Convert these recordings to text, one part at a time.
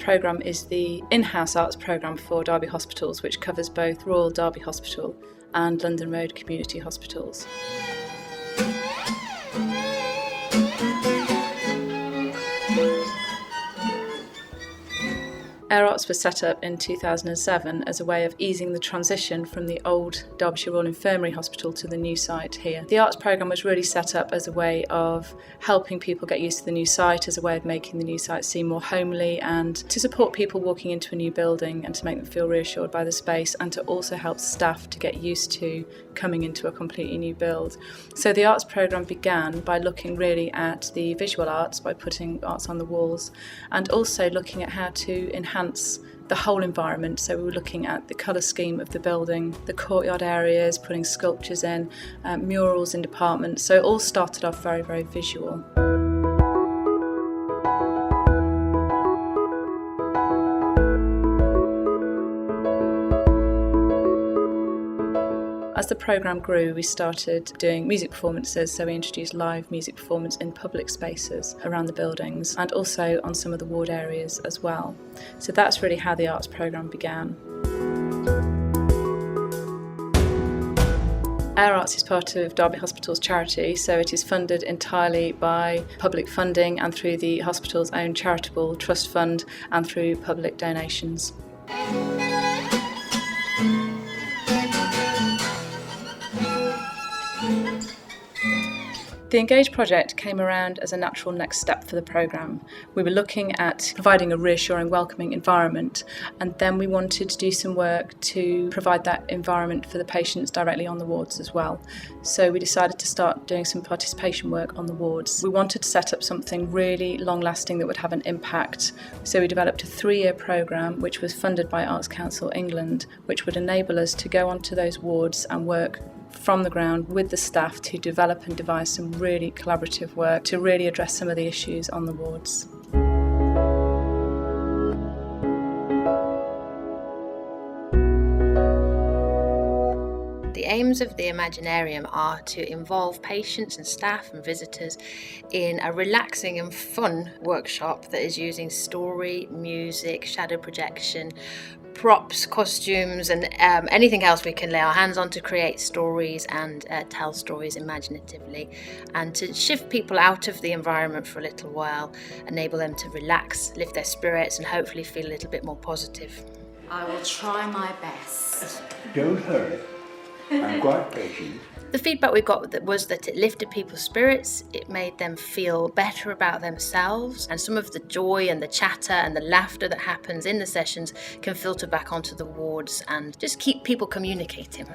programme is the in-house arts programme for Derby hospitals, which covers both Royal Derby Hospital and London Road Community Hospitals. Our Arts was set up in 2007 as a way of easing the transition from the old Derbyshire Royal Infirmary Hospital to the new site here. The arts programme was really set up as a way of helping people get used to the new site, as a way of making the new site seem more homely, and to support people walking into a new building and to make them feel reassured by the space, and to also help staff to get used to coming into a completely new build. So the arts programme began by looking really at the visual arts, by putting arts on the walls, and also looking at how to enhance the whole environment. So we were looking at the colour scheme of the building, the courtyard areas, putting sculptures in, murals in departments. So it all started off very, very visual. As the programme grew, we started doing music performances, so we introduced live music performance in public spaces around the buildings and also on some of the ward areas as well. So that's really how the arts programme began. Our Arts is part of Derby Hospital's charity, so it is funded entirely by public funding and through the hospital's own charitable trust fund and through public donations. The Engage project came around as a natural next step for the programme. We were looking at providing a reassuring, welcoming environment, and then we wanted to do some work to provide that environment for the patients directly on the wards as well. So we decided to start doing some participation work on the wards. We wanted to set up something really long-lasting that would have an impact. So we developed a 3-year programme which was funded by Arts Council England, which would enable us to go onto those wards and work from the ground with the staff to develop and devise some really collaborative work to really address some of the issues on the wards. The aims of the Imaginarium are to involve patients and staff and visitors in a relaxing and fun workshop that is using story, music, shadow projection, props, costumes and anything else we can lay our hands on to create stories and tell stories imaginatively, and to shift people out of the environment for a little while, enable them to relax, lift their spirits and hopefully feel a little bit more positive. I will try my best. Don't hurry. I'm quite patient. The feedback we got was that it lifted people's spirits, it made them feel better about themselves, and some of the joy and the chatter and the laughter that happens in the sessions can filter back onto the wards and just keep people communicating.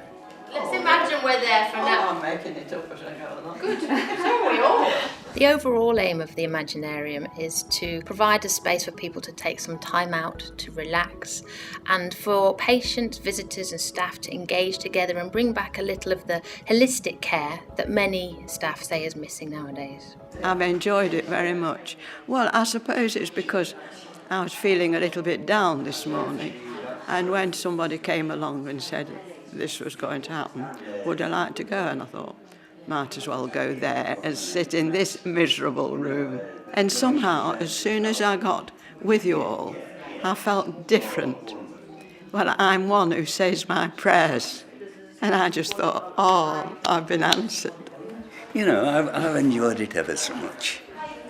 Let's imagine we're there for now. I'm making it up as I go along. Good, so are we all. The overall aim of the Imaginarium is to provide a space for people to take some time out to relax, and for patients, visitors and staff to engage together and bring back a little of the holistic care that many staff say is missing nowadays. I've enjoyed it very much. Well, I suppose it's because I was feeling a little bit down this morning, and when somebody came along and said this was going to happen, would I like to go? And I thought, might as well go there as sit in this miserable room. And somehow, as soon as I got with you all, I felt different. Well, I'm one who says my prayers, and I just thought, oh, I've been answered. You know, I've enjoyed it ever so much.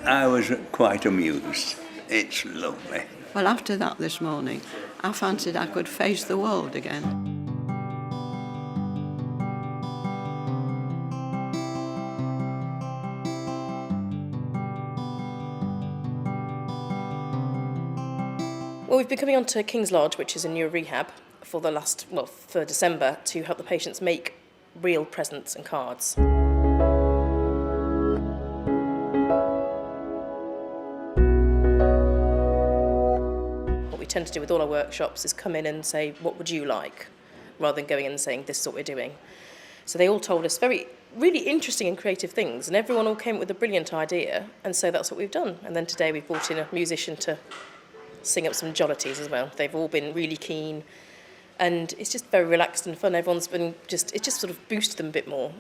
I was quite amused. It's lovely. Well, after that this morning, I fancied I could face the world again. Well, we've been coming on to King's Lodge, which is a new rehab, for December, to help the patients make real presents and cards. What we tend to do with all our workshops is come in and say, what would you like? Rather than going in and saying, this is what we're doing. So they all told us really interesting and creative things, and everyone all came up with a brilliant idea, and so that's what we've done. And then today we've brought in a musician to sing up some jollities as well. They've all been really keen, and it's just very relaxed and fun. Everyone's been it just sort of boosted them a bit more.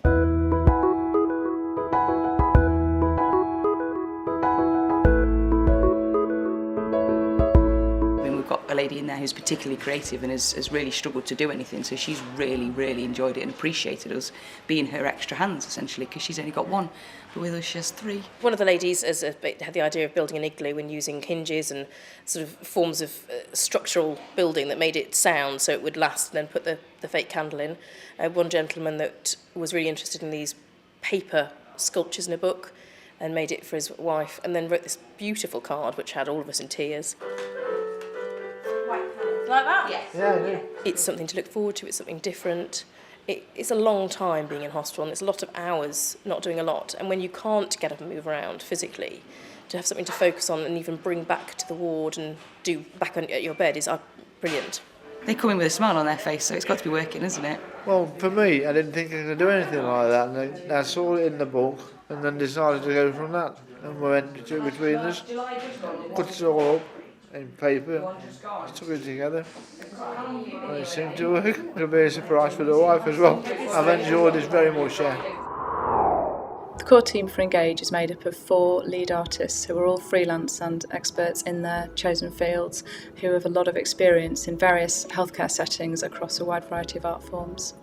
lady in there who's particularly creative and has really struggled to do anything, so she's really enjoyed it and appreciated us being her extra hands, essentially, because she's only got one, but with us she has three. One of the ladies had the idea of building an igloo and using hinges and sort of forms of structural building that made it sound so it would last, and then put the fake candle in. One gentleman that was really interested in these paper sculptures in a book and made it for his wife, and then wrote this beautiful card which had all of us in tears. Like that? Yes. Yeah. It's something to look forward to, it's something different. It's a long time being in hospital, and it's a lot of hours not doing a lot, and when you can't get up and move around physically, to have something to focus on and even bring back to the ward and do back at your bed is brilliant. They come in with a smile on their face, so it's got to be working, isn't it? Well, for me, I didn't think I could do anything like that, and I saw it in the book and then decided to go from that, and we went between us, put it all up in paper, took it together, and it seemed to work. It'll be a surprise for the wife as well. I've enjoyed this very much, yeah. The core team for Engage is made up of 4 lead artists who are all freelance and experts in their chosen fields, who have a lot of experience in various healthcare settings across a wide variety of art forms.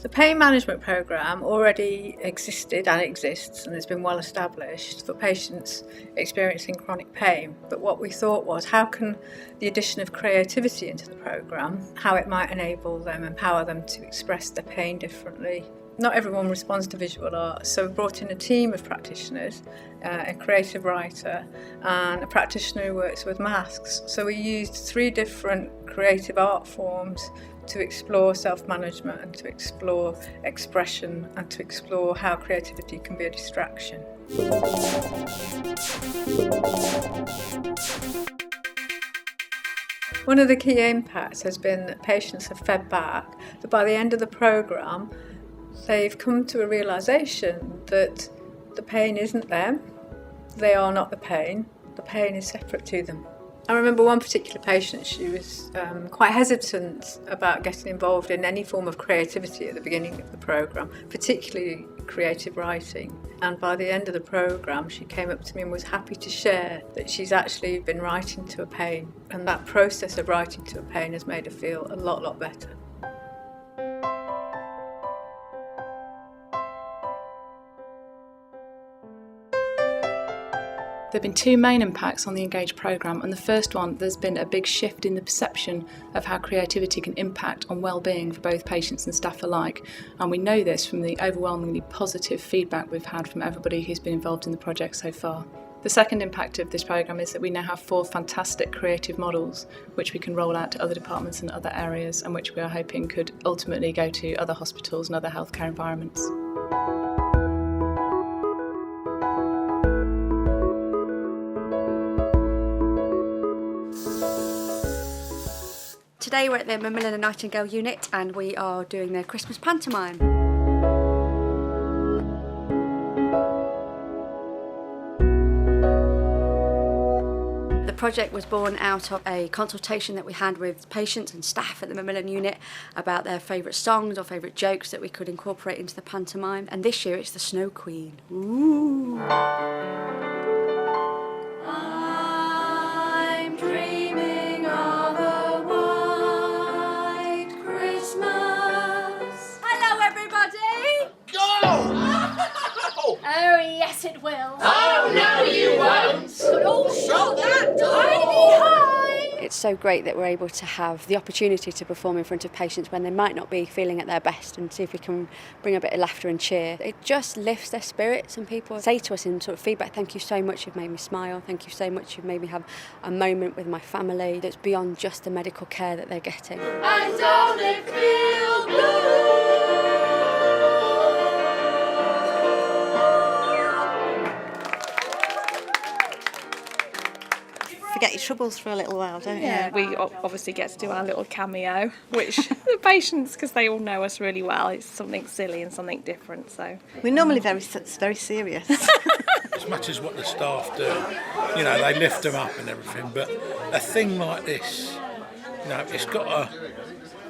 The pain management programme already existed and exists, and has been well established for patients experiencing chronic pain. But what we thought was, how can the addition of creativity into the programme, how it might enable them, empower them to express their pain differently. Not everyone responds to visual art, so we brought in a team of practitioners, a creative writer and a practitioner who works with masks. So we used 3 different creative art forms to explore self-management and to explore expression and to explore how creativity can be a distraction. One of the key impacts has been that patients have fed back that by the end of the programme they've come to a realisation that the pain isn't them, they are not the pain is separate to them. I remember one particular patient, she was quite hesitant about getting involved in any form of creativity at the beginning of the programme, particularly creative writing. And by the end of the programme, she came up to me and was happy to share that she's actually been writing to a pain. And that process of writing to a pain has made her feel a lot better. There have been 2 main impacts on the Engage programme, and the first one, there's been a big shift in the perception of how creativity can impact on wellbeing for both patients and staff alike, and we know this from the overwhelmingly positive feedback we've had from everybody who's been involved in the project so far. The second impact of this programme is that we now have 4 fantastic creative models which we can roll out to other departments and other areas, and which we are hoping could ultimately go to other hospitals and other healthcare environments. Today we're at the Macmillan and Nightingale unit and we are doing their Christmas pantomime. The project was born out of a consultation that we had with patients and staff at the Macmillan unit about their favourite songs or favourite jokes that we could incorporate into the pantomime, and this year it's the Snow Queen. Ooh. I'm dreaming of a white Christmas. Hello everybody! Oh, yes it will. Oh, no you won't. But oh, shut that door. It's so great that we're able to have the opportunity to perform in front of patients when they might not be feeling at their best, and see if we can bring a bit of laughter and cheer. It just lifts their spirits, and people say to us in sort of feedback, thank you so much, you've made me smile, thank you so much, you've made me have a moment with my family that's beyond just the medical care that they're getting. And don't it feel good? Forget your troubles for a little while, don't you? We obviously get to do our little cameo, which the patients, because they all know us really well, it's something silly and something different. So we're normally very serious. As much as what the staff do, you know, they lift them up and everything, but a thing like this, you know, it's got to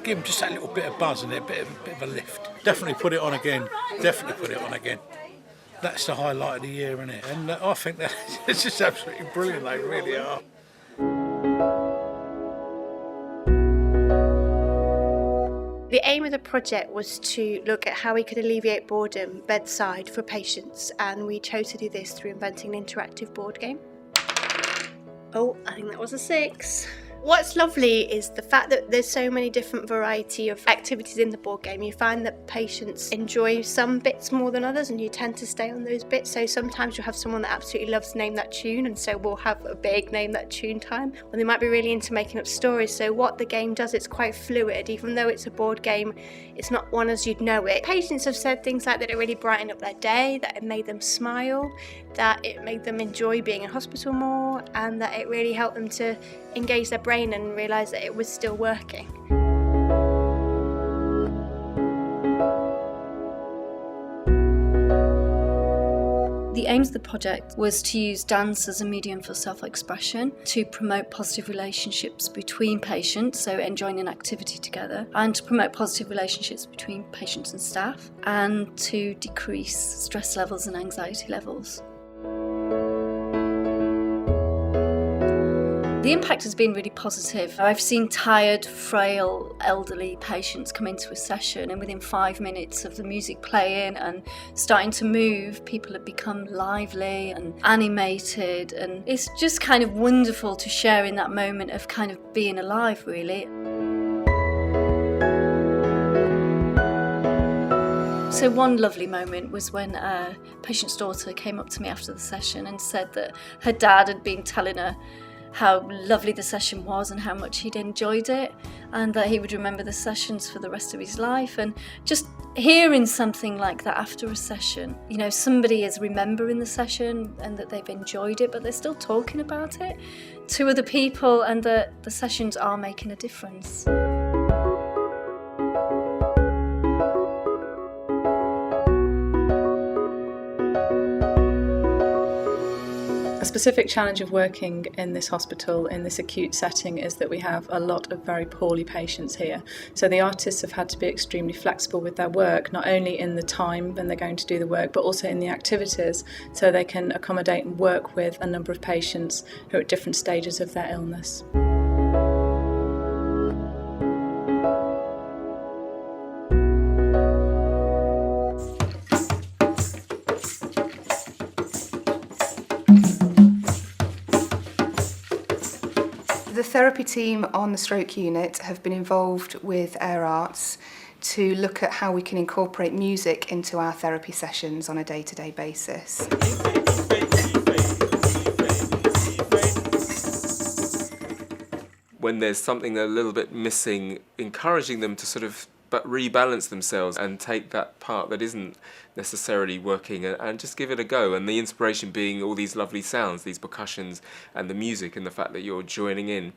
give them just that little bit of buzz and a bit of a lift. Definitely put it on again. that's the highlight of the year, isn't it? And I think that it's just absolutely brilliant. They really are. The aim of the project was to look at how we could alleviate boredom bedside for patients, and we chose to do this through inventing an interactive board game. Oh, I think that was a 6. What's lovely is the fact that there's so many different variety of activities in the board game. You find that patients enjoy some bits more than others, and you tend to stay on those bits. So sometimes you'll have someone that absolutely loves Name That Tune, and so we'll have a big Name That Tune time. Or they might be really into making up stories. So what the game does, it's quite fluid. Even though it's a board game, it's not one as you'd know it. Patients have said things like that it really brightened up their day, that it made them smile, that it made them enjoy being in hospital more, and that it really helped them to engage their brain and realise that it was still working. The aims of the project was to use dance as a medium for self-expression, to promote positive relationships between patients, so enjoying an activity together, and to promote positive relationships between patients and staff, and to decrease stress levels and anxiety levels. The impact has been really positive. I've seen tired, frail, elderly patients come into a session, and within 5 minutes of the music playing and starting to move, people have become lively and animated, and it's just kind of wonderful to share in that moment of kind of being alive, really. So one lovely moment was when a patient's daughter came up to me after the session and said that her dad had been telling her how lovely the session was and how much he'd enjoyed it, and that he would remember the sessions for the rest of his life. And just hearing something like that after a session, you know, somebody is remembering the session and that they've enjoyed it, but they're still talking about it to other people, and that the sessions are making a difference. A specific challenge of working in this hospital in this acute setting is that we have a lot of very poorly patients here. So the artists have had to be extremely flexible with their work, not only in the time when they're going to do the work, but also in the activities, so they can accommodate and work with a number of patients who are at different stages of their illness. The therapy team on the stroke unit have been involved with Air Arts to look at how we can incorporate music into our therapy sessions on a day-to-day basis. When there's something a little bit missing, encouraging them to sort of rebalance themselves and take that part that isn't necessarily working and just give it a go. And the inspiration being all these lovely sounds, these percussions and the music, and the fact that you're joining in.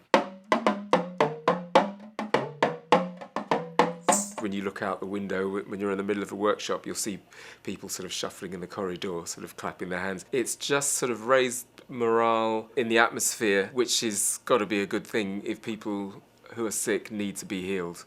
When you look out the window, when you're in the middle of a workshop, you'll see people sort of shuffling in the corridor, sort of clapping their hands. It's just sort of raised morale in the atmosphere, which has got to be a good thing if people who are sick need to be healed.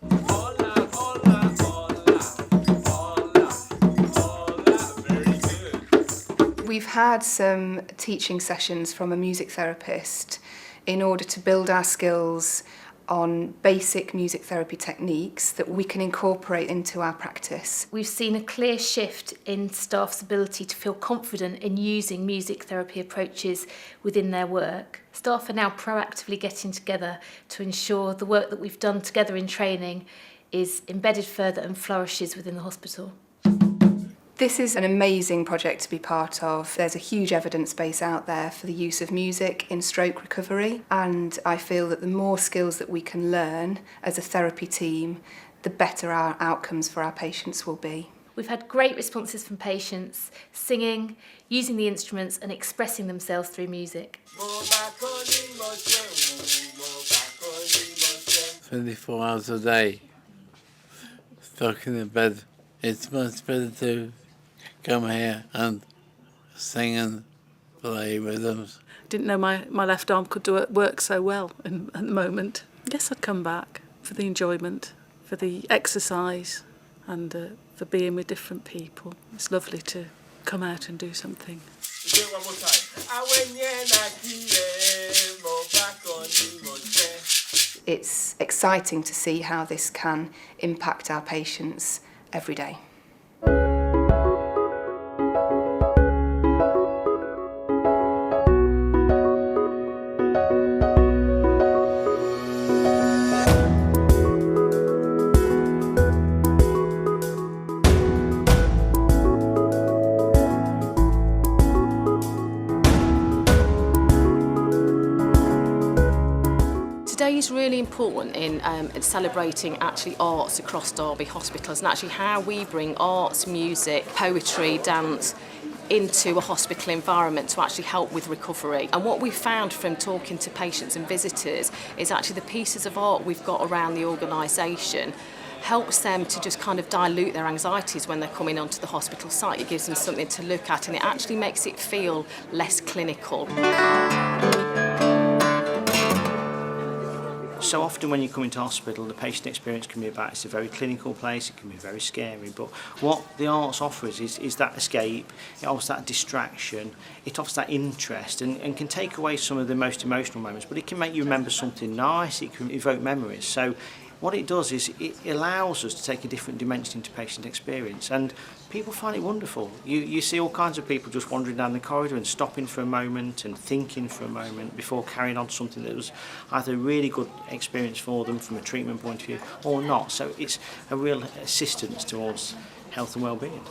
We've had some teaching sessions from a music therapist in order to build our skills on basic music therapy techniques that we can incorporate into our practice. We've seen a clear shift in staff's ability to feel confident in using music therapy approaches within their work. Staff are now proactively getting together to ensure the work that we've done together in training is embedded further and flourishes within the hospital. This is an amazing project to be part of. There's a huge evidence base out there for the use of music in stroke recovery, and I feel that the more skills that we can learn as a therapy team, the better our outcomes for our patients will be. We've had great responses from patients, singing, using the instruments and expressing themselves through music. 24 hours a day, stuck in the bed. It's much better to come here and sing and play rhythms. Didn't know my left arm could do it, work so well at the moment. Yes, I'd come back for the enjoyment, for the exercise, and for being with different people. It's lovely to come out and do something. Do it one more time. It's exciting to see how this can impact our patients every day. Today is really important in celebrating actually arts across Derby hospitals and actually how we bring arts, music, poetry, dance into a hospital environment to actually help with recovery. And what we found from talking to patients and visitors is actually the pieces of art we've got around the organisation helps them to just kind of dilute their anxieties when they're coming onto the hospital site. It gives them something to look at and it actually makes it feel less clinical. So often when you come into hospital, the patient experience can be about, it's a very clinical place, it can be very scary, but what the arts offers is that escape, it offers that distraction, it offers that interest and can take away some of the most emotional moments, but it can make you remember something nice, it can evoke memories. So what it does is it allows us to take a different dimension into patient experience, and people find it wonderful. You see all kinds of people just wandering down the corridor and stopping for a moment and thinking for a moment before carrying on to something that was either a really good experience for them from a treatment point of view or not. So it's a real assistance towards health and well-being.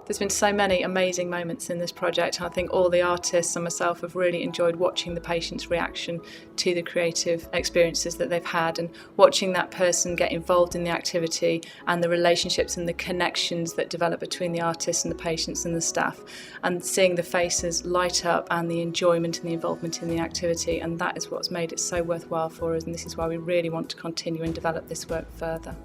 There's been so many amazing moments in this project, and I think all the artists and myself have really enjoyed watching the patient's reaction to the creative experiences that they've had and watching that person get involved in the activity and the relationships and the connections that develop between the artists and the patients and the staff, and seeing the faces light up and the enjoyment and the involvement in the activity, and that is what's made it so worthwhile for us, and this is why we really want to continue and develop this work further.